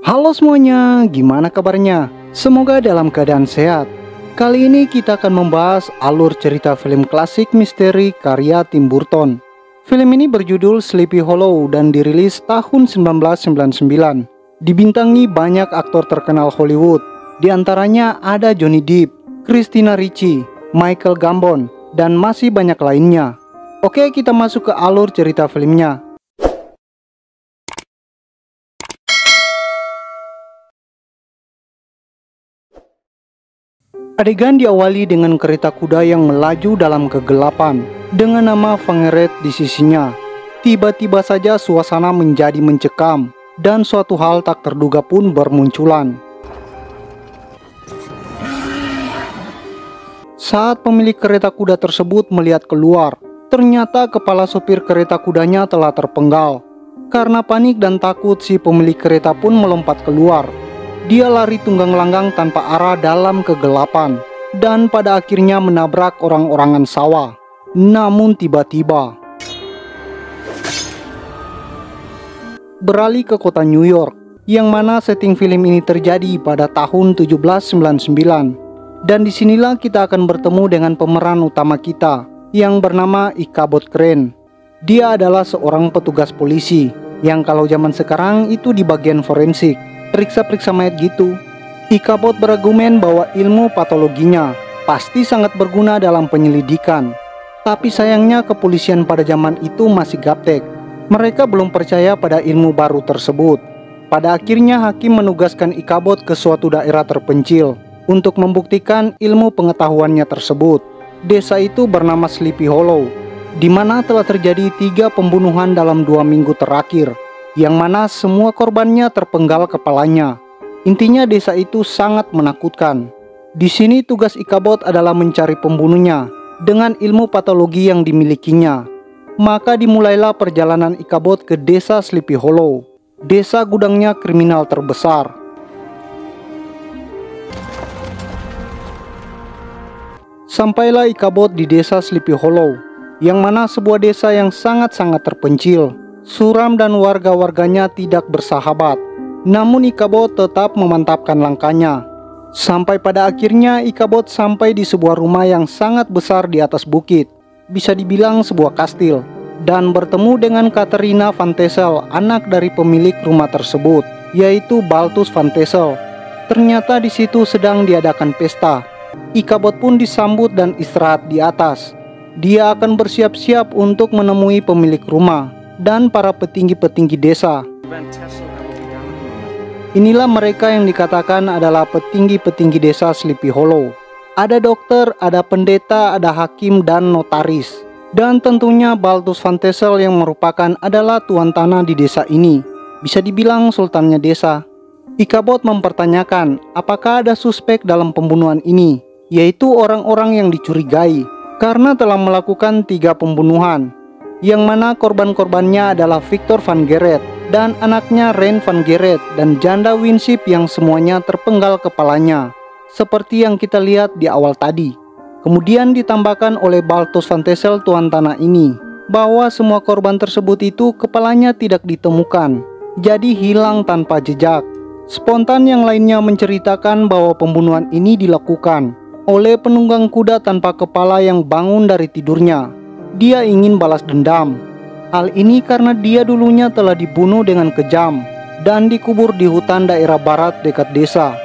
Halo semuanya, gimana kabarnya? Semoga dalam keadaan sehat. Kali ini kita akan membahas alur cerita film klasik misteri karya Tim Burton. Film ini berjudul Sleepy Hollow dan dirilis tahun 1999. Dibintangi banyak aktor terkenal Hollywood. Di antaranya ada Johnny Depp, Christina Ricci, Michael Gambon, dan masih banyak lainnya. Oke, kita masuk ke alur cerita filmnya. Adegan diawali dengan kereta kuda yang melaju dalam kegelapan dengan nama Fangeret di sisinya. Tiba-tiba saja suasana menjadi mencekam dan suatu hal tak terduga pun bermunculan. Saat pemilik kereta kuda tersebut melihat keluar, ternyata kepala sopir kereta kudanya telah terpenggal. Karena panik dan takut, si pemilik kereta pun melompat keluar. Dia lari tunggang langgang tanpa arah dalam kegelapan dan pada akhirnya menabrak orang-orangan sawah. Namun tiba-tiba beralih ke kota New York, yang mana setting film ini terjadi pada tahun 1799. Dan disinilah kita akan bertemu dengan pemeran utama kita yang bernama Ichabod Crane. Dia adalah seorang petugas polisi yang kalau zaman sekarang itu di bagian forensik, periksa-periksa mayat gitu. Ichabod berargumen bahwa ilmu patologinya pasti sangat berguna dalam penyelidikan. Tapi sayangnya kepolisian pada zaman itu masih gaptek. Mereka belum percaya pada ilmu baru tersebut. Pada akhirnya hakim menugaskan Ichabod ke suatu daerah terpencil untuk membuktikan ilmu pengetahuannya tersebut. Desa itu bernama Sleepy Hollow, di mana telah terjadi 3 pembunuhan dalam 2 minggu terakhir, yang mana semua korbannya terpenggal kepalanya. Intinya desa itu sangat menakutkan. Di sini tugas Ichabod adalah mencari pembunuhnya dengan ilmu patologi yang dimilikinya. Maka dimulailah perjalanan Ichabod ke desa Sleepy Hollow, desa gudangnya kriminal terbesar. Sampailah Ichabod di desa Sleepy Hollow, yang mana sebuah desa yang sangat-sangat terpencil, suram dan warga-warganya tidak bersahabat. Namun Ichabod tetap memantapkan langkahnya. Sampai pada akhirnya Ichabod sampai di sebuah rumah yang sangat besar di atas bukit, bisa dibilang sebuah kastil, dan bertemu dengan Katerina Van Tassel, anak dari pemilik rumah tersebut, yaitu Balthus Van Tassel. Ternyata di situ sedang diadakan pesta. Ichabod pun disambut dan istirahat di atas. Dia akan bersiap-siap untuk menemui pemilik rumah dan para petinggi-petinggi desa. Inilah mereka yang dikatakan adalah petinggi-petinggi desa Sleepy Hollow. Ada dokter, ada pendeta, ada hakim, dan notaris. Dan tentunya Balthus Van Tassel yang merupakan adalah tuan tanah di desa ini. Bisa dibilang sultannya desa. Ichabod mempertanyakan apakah ada suspek dalam pembunuhan ini, yaitu orang-orang yang dicurigai, karena telah melakukan 3 pembunuhan, yang mana korban-korbannya adalah Victor Van Geret dan anaknya Rein Van Geret dan janda Winship yang semuanya terpenggal kepalanya, seperti yang kita lihat di awal tadi. Kemudian ditambahkan oleh Balthus Van Tassel tuan tanah ini, bahwa semua korban tersebut itu kepalanya tidak ditemukan, jadi hilang tanpa jejak. Spontan yang lainnya menceritakan bahwa pembunuhan ini dilakukan oleh penunggang kuda tanpa kepala yang bangun dari tidurnya. Dia ingin balas dendam. Hal ini karena dia dulunya telah dibunuh dengan kejam dan dikubur di hutan daerah barat dekat desa.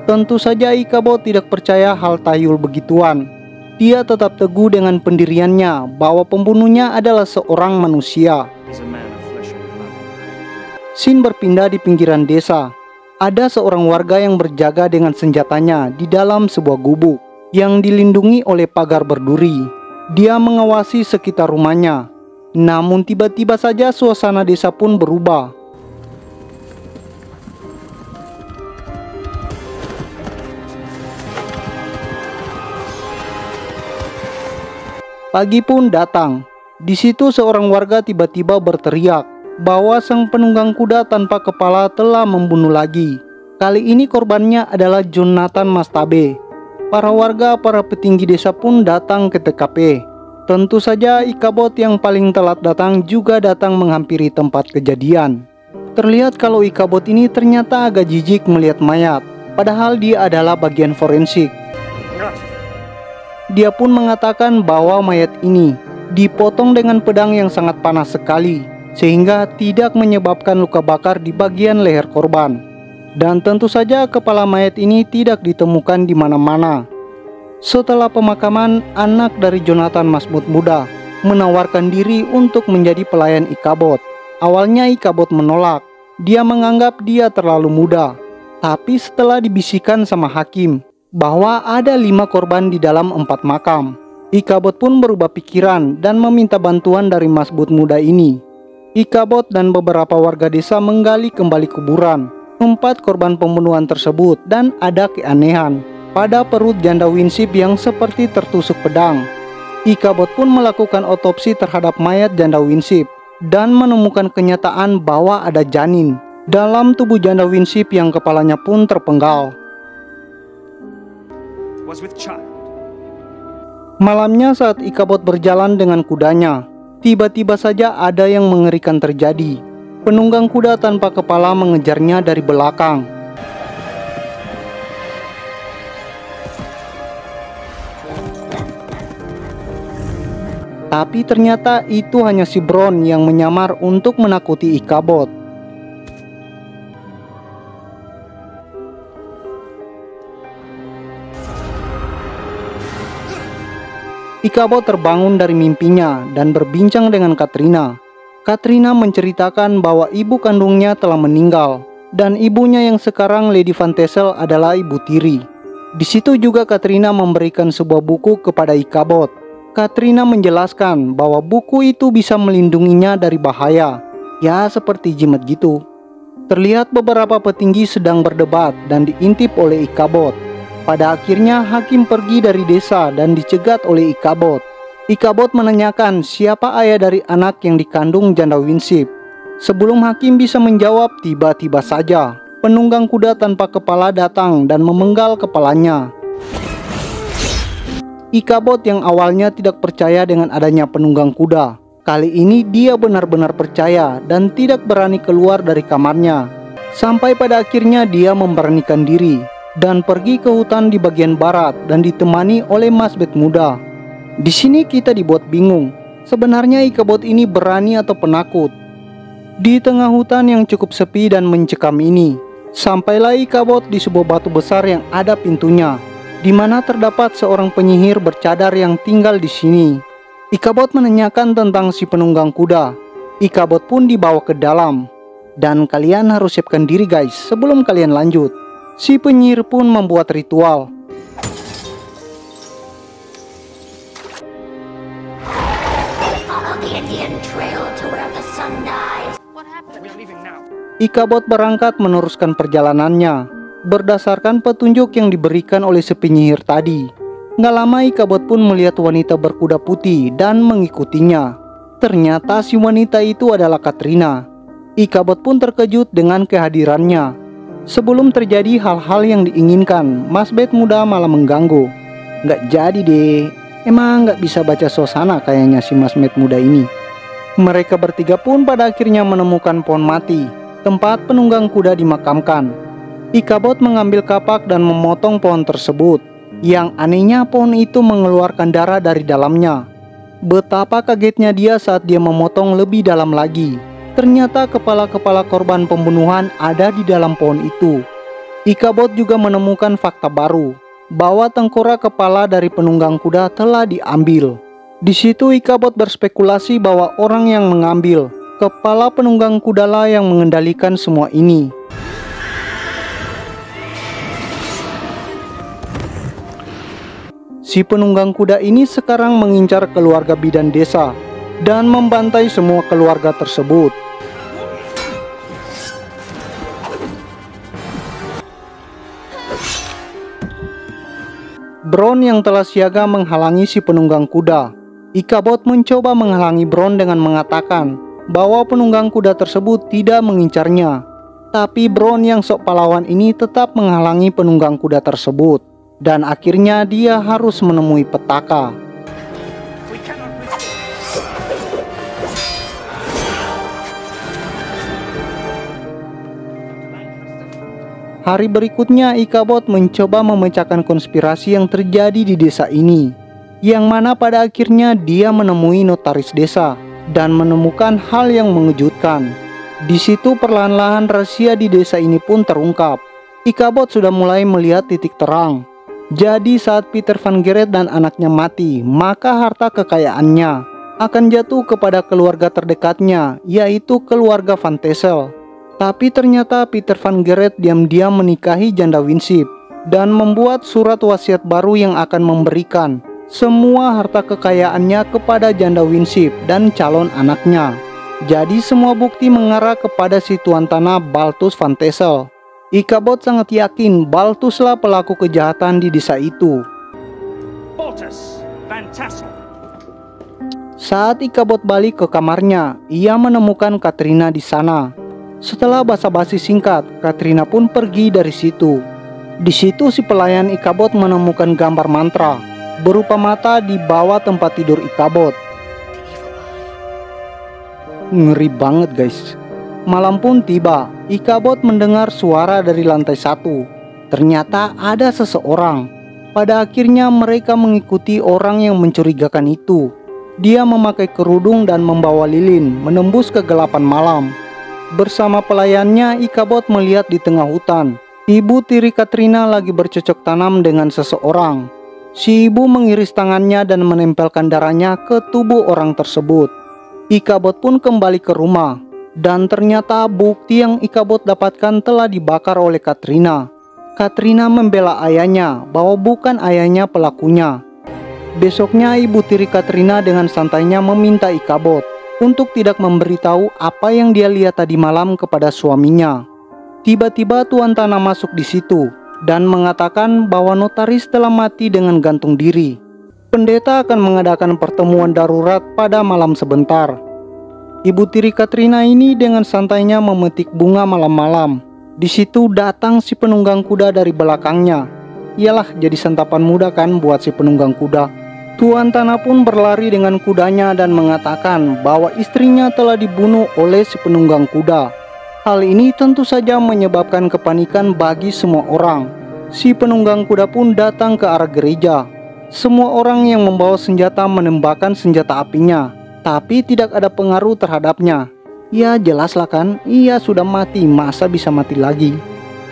Tentu saja Ichabod tidak percaya hal tayul begituan. Dia tetap teguh dengan pendiriannya bahwa pembunuhnya adalah seorang manusia. Scene berpindah di pinggiran desa. Ada seorang warga yang berjaga dengan senjatanya di dalam sebuah gubuk yang dilindungi oleh pagar berduri. Dia mengawasi sekitar rumahnya. Namun tiba-tiba saja suasana desa pun berubah. Pagi pun datang. Di situ seorang warga tiba-tiba berteriak bahwa sang penunggang kuda tanpa kepala telah membunuh lagi. Kali ini korbannya adalah Jonathan Mastabe. Para warga, para petinggi desa pun datang ke TKP. Tentu saja Ikabod yang paling telat datang juga datang menghampiri tempat kejadian. Terlihat kalau Ikabod ini ternyata agak jijik melihat mayat, padahal dia adalah bagian forensik. Dia pun mengatakan bahwa mayat ini dipotong dengan pedang yang sangat panas sekali, sehingga tidak menyebabkan luka bakar di bagian leher korban. Dan tentu saja kepala mayat ini tidak ditemukan di mana-mana. Setelah pemakaman, anak dari Jonathan Masmud muda menawarkan diri untuk menjadi pelayan Ikabod. Awalnya Ikabod menolak, dia menganggap dia terlalu muda. Tapi setelah dibisikkan sama hakim bahwa ada 5 korban di dalam 4 makam, Ikabod pun berubah pikiran dan meminta bantuan dari Masmud muda ini. Ikabod dan beberapa warga desa menggali kembali kuburan 4 korban pembunuhan tersebut, dan ada keanehan pada perut janda Winsip yang seperti tertusuk pedang. Ikabod pun melakukan otopsi terhadap mayat janda Winsip dan menemukan kenyataan bahwa ada janin dalam tubuh janda Winsip yang kepalanya pun terpenggal. Malamnya saat Ikabod berjalan dengan kudanya, tiba-tiba saja ada yang mengerikan terjadi. Penunggang kuda tanpa kepala mengejarnya dari belakang. Tapi ternyata itu hanya si Bron yang menyamar untuk menakuti Ikabod. Ikabod terbangun dari mimpinya dan berbincang dengan Katrina. Katrina menceritakan bahwa ibu kandungnya telah meninggal, dan ibunya yang sekarang Lady Van Tassel adalah ibu tiri. Di situ juga Katrina memberikan sebuah buku kepada Ikabod. Katrina menjelaskan bahwa buku itu bisa melindunginya dari bahaya, ya seperti jimat gitu. Terlihat beberapa petinggi sedang berdebat dan diintip oleh Ikabod. Pada akhirnya hakim pergi dari desa dan dicegat oleh Ikabod. Ikabod menanyakan siapa ayah dari anak yang dikandung janda Winsip. Sebelum hakim bisa menjawab, tiba-tiba saja penunggang kuda tanpa kepala datang dan memenggal kepalanya. Ikabod yang awalnya tidak percaya dengan adanya penunggang kuda, kali ini dia benar-benar percaya dan tidak berani keluar dari kamarnya. Sampai pada akhirnya dia memberanikan diri dan pergi ke hutan di bagian barat dan ditemani oleh Masbet muda. Di sini kita dibuat bingung, sebenarnya Ikabod ini berani atau penakut. Di tengah hutan yang cukup sepi dan mencekam ini, sampailah Ikabod di sebuah batu besar yang ada pintunya, di mana terdapat seorang penyihir bercadar yang tinggal di sini. Ikabod menanyakan tentang si penunggang kuda. Ikabod pun dibawa ke dalam. Dan kalian harus siapkan diri guys sebelum kalian lanjut. Si penyihir pun membuat ritual. Ikabod berangkat meneruskan perjalanannya berdasarkan petunjuk yang diberikan oleh si penyihir tadi. Nggak lama Ikabod pun melihat wanita berkuda putih dan mengikutinya. Ternyata si wanita itu adalah Katrina. Ikabod pun terkejut dengan kehadirannya. Sebelum terjadi hal-hal yang diinginkan, Masbet muda malah mengganggu. Nggak jadi deh, emang nggak bisa baca suasana kayaknya si Masbet muda ini. Mereka bertiga pun pada akhirnya menemukan pohon mati, tempat penunggang kuda dimakamkan. Ikabod mengambil kapak dan memotong pohon tersebut. Yang anehnya pohon itu mengeluarkan darah dari dalamnya. Betapa kagetnya dia saat dia memotong lebih dalam lagi. Ternyata kepala-kepala korban pembunuhan ada di dalam pohon itu. Ikabod juga menemukan fakta baru, bahwa tengkorak kepala dari penunggang kuda telah diambil. Di situ Ikabod berspekulasi bahwa orang yang mengambil kepala penunggang kudalah yang mengendalikan semua ini. Si penunggang kuda ini sekarang mengincar keluarga bidan desa dan membantai semua keluarga tersebut. Bron yang telah siaga menghalangi si penunggang kuda. Ikabod mencoba menghalangi Bron dengan mengatakan bahwa penunggang kuda tersebut tidak mengincarnya. Tapi Bron yang sok pahlawan ini tetap menghalangi penunggang kuda tersebut. Dan akhirnya dia harus menemui petaka. Hari berikutnya Ichabod mencoba memecahkan konspirasi yang terjadi di desa ini, yang mana pada akhirnya dia menemui notaris desa dan menemukan hal yang mengejutkan. Di situ perlahan-lahan rahasia di desa ini pun terungkap. Ichabod sudah mulai melihat titik terang. Jadi saat Peter Van Geret dan anaknya mati, maka harta kekayaannya akan jatuh kepada keluarga terdekatnya, yaitu keluarga Van Tassel. Tapi ternyata Peter Van Geret diam-diam menikahi janda Winship dan membuat surat wasiat baru yang akan memberikan semua harta kekayaannya kepada janda Winship dan calon anaknya. Jadi semua bukti mengarah kepada si tuan tanah Balthus Van Tassel. Ichabod sangat yakin Balthuslah pelaku kejahatan di desa itu. Balthus Van Tassel. Saat Ichabod balik ke kamarnya, ia menemukan Katrina di sana. Setelah basa-basi singkat, Katrina pun pergi dari situ. Di situ si pelayan Ichabod menemukan gambar mantra berupa mata di bawah tempat tidur Ichabod. Ngeri banget guys. Malam pun tiba. Ichabod mendengar suara dari lantai 1. Ternyata ada seseorang. Pada akhirnya mereka mengikuti orang yang mencurigakan itu. Dia memakai kerudung dan membawa lilin menembus kegelapan malam. Bersama pelayannya, Ichabod melihat di tengah hutan ibu tiri Katrina lagi bercocok tanam dengan seseorang. Si ibu mengiris tangannya dan menempelkan darahnya ke tubuh orang tersebut. Ichabod pun kembali ke rumah, dan ternyata bukti yang Ichabod dapatkan telah dibakar oleh Katrina. Katrina membela ayahnya bahwa bukan ayahnya pelakunya. Besoknya ibu tiri Katrina dengan santainya meminta Ichabod untuk tidak memberitahu apa yang dia lihat tadi malam kepada suaminya. Tiba-tiba tuan tanah masuk di situ dan mengatakan bahwa notaris telah mati dengan gantung diri. Pendeta akan mengadakan pertemuan darurat pada malam sebentar. Ibu tiri Katrina ini dengan santainya memetik bunga malam-malam. Di situ datang si penunggang kuda dari belakangnya. Iyalah, jadi santapan muda kan buat si penunggang kuda. Tuan tanah pun berlari dengan kudanya dan mengatakan bahwa istrinya telah dibunuh oleh si penunggang kuda. Hal ini tentu saja menyebabkan kepanikan bagi semua orang. Si penunggang kuda pun datang ke arah gereja. Semua orang yang membawa senjata menembakkan senjata apinya, tapi tidak ada pengaruh terhadapnya. Ya jelaslah kan, ia sudah mati, masa bisa mati lagi.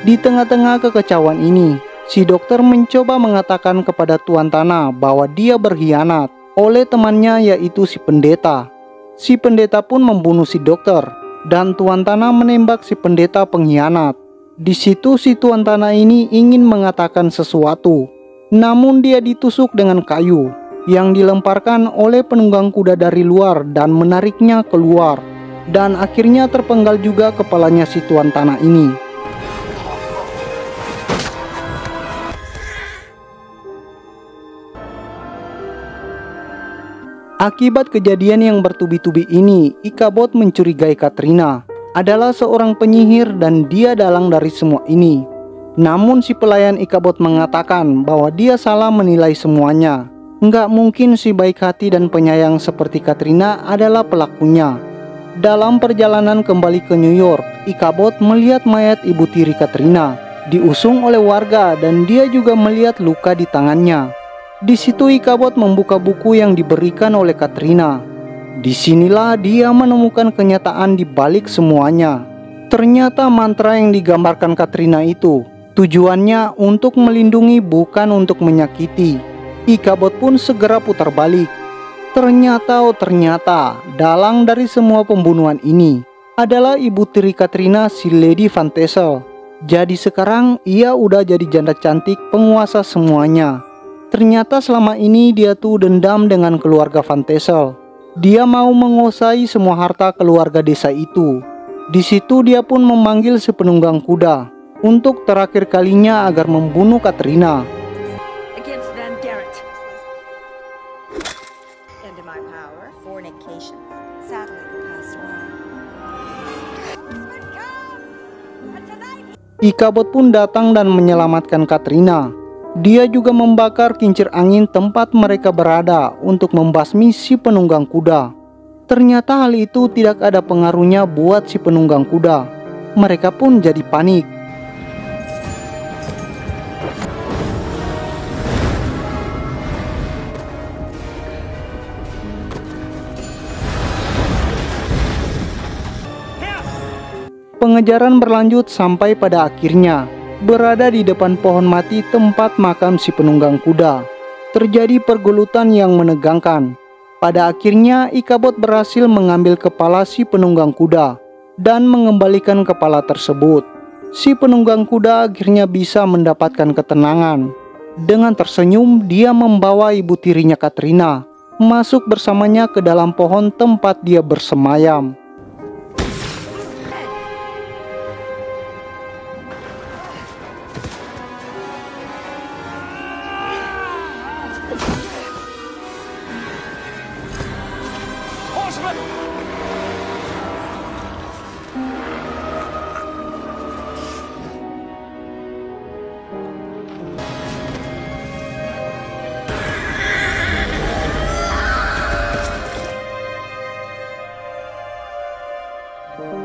Di tengah-tengah kekacauan ini, si dokter mencoba mengatakan kepada tuan tanah bahwa dia berkhianat oleh temannya, yaitu si pendeta. Si pendeta pun membunuh si dokter, dan tuan tanah menembak si pendeta pengkhianat. Di situ si tuan tanah ini ingin mengatakan sesuatu, namun dia ditusuk dengan kayu yang dilemparkan oleh penunggang kuda dari luar dan menariknya keluar, dan akhirnya terpenggal juga kepalanya si tuan tanah ini. Akibat kejadian yang bertubi-tubi ini, Ichabod mencurigai Katrina adalah seorang penyihir dan dia dalang dari semua ini. Namun si pelayan Ichabod mengatakan bahwa dia salah menilai semuanya. Nggak mungkin si baik hati dan penyayang seperti Katrina adalah pelakunya. Dalam perjalanan kembali ke New York, Ichabod melihat mayat ibu tiri Katrina diusung oleh warga dan dia juga melihat luka di tangannya. Di situ Ichabod membuka buku yang diberikan oleh Katrina. Disinilah dia menemukan kenyataan di balik semuanya. Ternyata mantra yang digambarkan Katrina itu tujuannya untuk melindungi, bukan untuk menyakiti. Ichabod pun segera putar balik. Ternyata dalang dari semua pembunuhan ini adalah ibu tiri Katrina, si Lady Van Tassel. Jadi sekarang ia udah jadi janda cantik penguasa semuanya. Ternyata selama ini dia tuh dendam dengan keluarga Van Tassel. Dia mau menguasai semua harta keluarga desa itu. Di situ dia pun memanggil si penunggang kuda untuk terakhir kalinya agar membunuh Katrina. Against Van Geret. Under my power, fornication. Sadly, passed away. Ichabod pun datang dan menyelamatkan Katrina. Dia juga membakar kincir angin tempat mereka berada untuk membasmi si penunggang kuda. Ternyata hal itu tidak ada pengaruhnya buat si penunggang kuda. Mereka pun jadi panik. Pengejaran berlanjut sampai pada akhirnya berada di depan pohon mati tempat makam si penunggang kuda. Terjadi pergulutan yang menegangkan. Pada akhirnya Ichabod berhasil mengambil kepala si penunggang kuda dan mengembalikan kepala tersebut. Si penunggang kuda akhirnya bisa mendapatkan ketenangan. Dengan tersenyum, dia membawa ibu tirinya Katrina masuk bersamanya ke dalam pohon tempat dia bersemayam. Horsemen!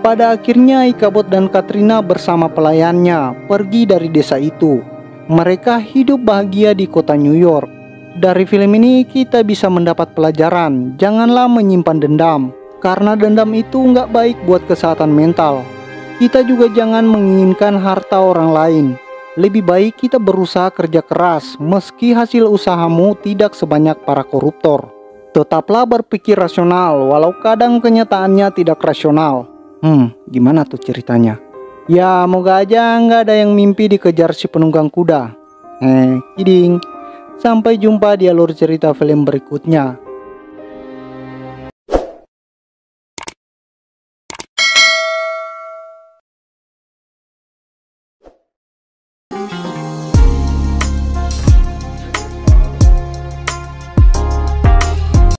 Pada akhirnya Ichabod dan Katrina bersama pelayannya pergi dari desa itu. Mereka hidup bahagia di kota New York. Dari film ini kita bisa mendapat pelajaran, janganlah menyimpan dendam, karena dendam itu nggak baik buat kesehatan mental. Kita juga jangan menginginkan harta orang lain. Lebih baik kita berusaha kerja keras, meski hasil usahamu tidak sebanyak para koruptor. Tetaplah berpikir rasional, walau kadang kenyataannya tidak rasional. Gimana tuh ceritanya? Ya, moga aja nggak ada yang mimpi dikejar si penunggang kuda. Kidding. Sampai jumpa di alur cerita film berikutnya.